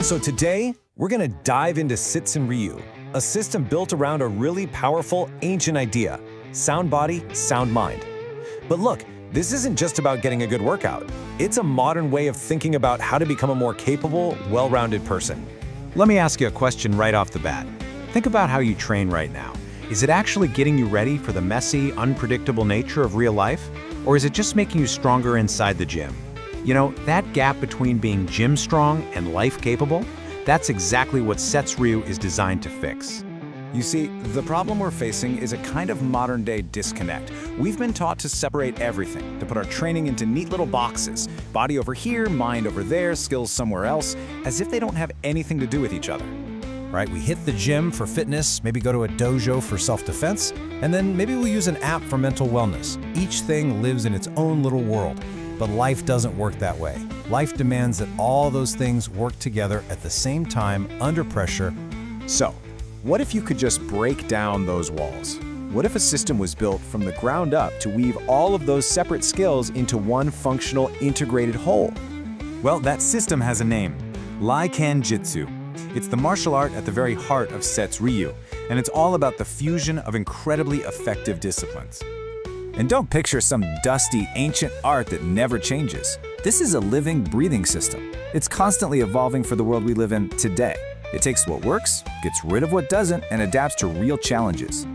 So today, we're gonna dive into Sitsun Ryu, a system built around a really powerful, ancient idea: sound body, sound mind. But look, this isn't just about getting a good workout. It's a modern way of thinking about how to become a more capable, well-rounded person. Let me ask you a question right off the bat. Think about how you train right now. Is it actually getting you ready for the messy, unpredictable nature of real life? Or is it just making you stronger inside the gym? You know, that gap between being gym strong and life capable, that's exactly what Sitsun Ryu is designed to fix. You see, the problem we're facing is a kind of modern-day disconnect. We've been taught to separate everything, to put our training into neat little boxes. Body over here, mind over there, skills somewhere else, as if they don't have anything to do with each other. Right, we hit the gym for fitness, maybe go to a dojo for self-defense, and then maybe we'll use an app for mental wellness. Each thing lives in its own little world. But life doesn't work that way. Life demands that all those things work together at the same time, under pressure. So, what if you could just break down those walls? What if a system was built from the ground up to weave all of those separate skills into one functional, integrated whole? Well, that system has a name: Lii-Kan Jitsu. It's the martial art at the very heart of Sitsun Ryu, and it's all about the fusion of incredibly effective disciplines. And don't picture some dusty, ancient art that never changes. This is a living, breathing system. It's constantly evolving for the world we live in today. It takes what works, gets rid of what doesn't, and adapts to real challenges.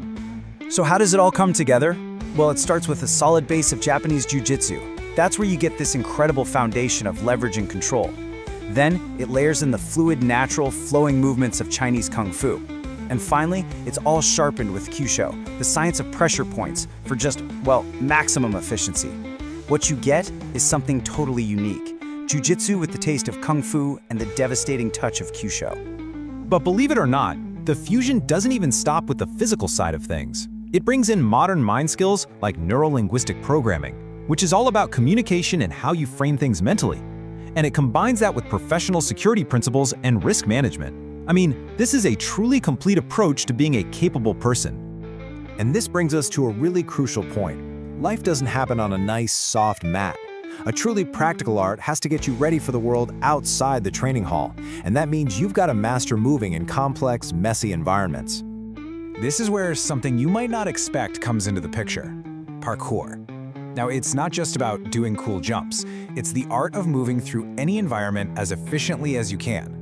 So how does it all come together? Well, it starts with a solid base of Japanese Jiu-Jitsu. That's where you get this incredible foundation of leverage and control. Then, it layers in the fluid, natural, flowing movements of Chinese Kung Fu. And finally, it's all sharpened with Kyusho, the science of pressure points, for just, well, maximum efficiency. What you get is something totally unique: Jiu-Jitsu with the taste of Kung Fu and the devastating touch of Kyusho. But believe it or not, the fusion doesn't even stop with the physical side of things. It brings in modern mind skills like neuro-linguistic programming, which is all about communication and how you frame things mentally. And it combines that with professional security principles and risk management. I mean, this is a truly complete approach to being a capable person. And this brings us to a really crucial point. Life doesn't happen on a nice, soft mat. A truly practical art has to get you ready for the world outside the training hall. And that means you've got to master moving in complex, messy environments. This is where something you might not expect comes into the picture: parkour. Now, it's not just about doing cool jumps. It's the art of moving through any environment as efficiently as you can.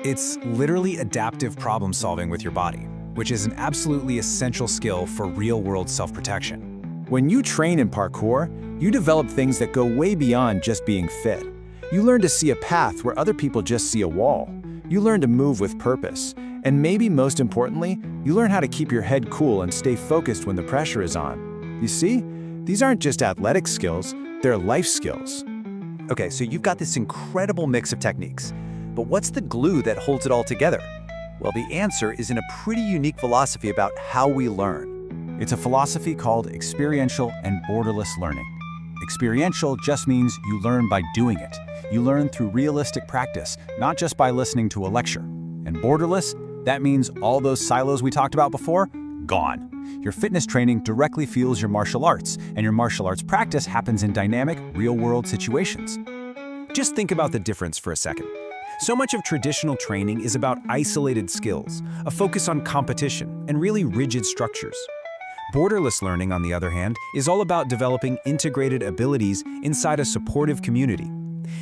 It's literally adaptive problem solving with your body, which is an absolutely essential skill for real-world self-protection. When you train in parkour, you develop things that go way beyond just being fit. You learn to see a path where other people just see a wall. You learn to move with purpose. And maybe most importantly, you learn how to keep your head cool and stay focused when the pressure is on. You see, these aren't just athletic skills, they're life skills. Okay, so you've got this incredible mix of techniques. But what's the glue that holds it all together? Well, the answer is in a pretty unique philosophy about how we learn. It's a philosophy called experiential and borderless learning. Experiential just means you learn by doing it. You learn through realistic practice, not just by listening to a lecture. And borderless, that means all those silos we talked about before, gone. Your fitness training directly fuels your martial arts, and your martial arts practice happens in dynamic, real-world situations. Just think about the difference for a second. So much of traditional training is about isolated skills, a focus on competition, and really rigid structures. Borderless learning, on the other hand, is all about developing integrated abilities inside a supportive community.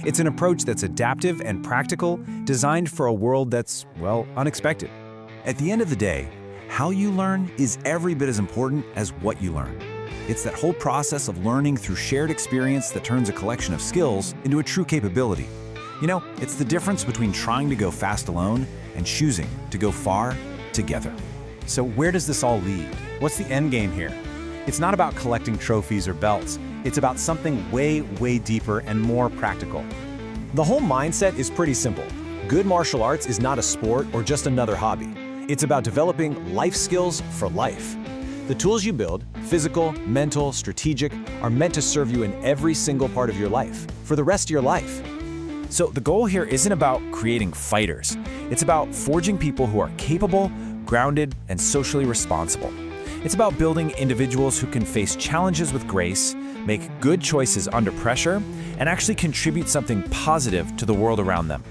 It's an approach that's adaptive and practical, designed for a world that's, well, unexpected. At the end of the day, how you learn is every bit as important as what you learn. It's that whole process of learning through shared experience that turns a collection of skills into a true capability. You know, it's the difference between trying to go fast alone and choosing to go far together. So where does this all lead? What's the end game here? It's not about collecting trophies or belts. It's about something way, way deeper and more practical. The whole mindset is pretty simple. Good martial arts is not a sport or just another hobby. It's about developing life skills for life. The tools you build, physical, mental, strategic, are meant to serve you in every single part of your life, for the rest of your life. So the goal here isn't about creating fighters. It's about forging people who are capable, grounded, and socially responsible. It's about building individuals who can face challenges with grace, make good choices under pressure, and actually contribute something positive to the world around them.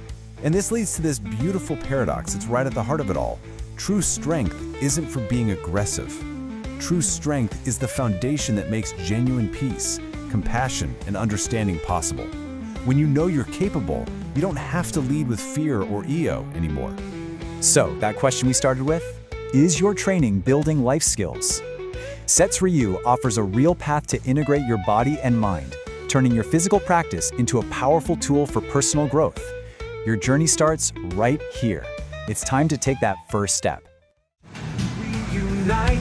And this leads to this beautiful paradox. It's right at the heart of it all. True strength isn't for being aggressive. True strength is the foundation that makes genuine peace, compassion, and understanding possible. When you know you're capable, you don't have to lead with fear or ego anymore. So, that question we started with? Is your training building life skills? Sets Ryu offers a real path to integrate your body and mind, turning your physical practice into a powerful tool for personal growth. Your journey starts right here. It's time to take that first step. We unite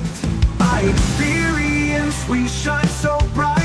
by experience, we shine so bright.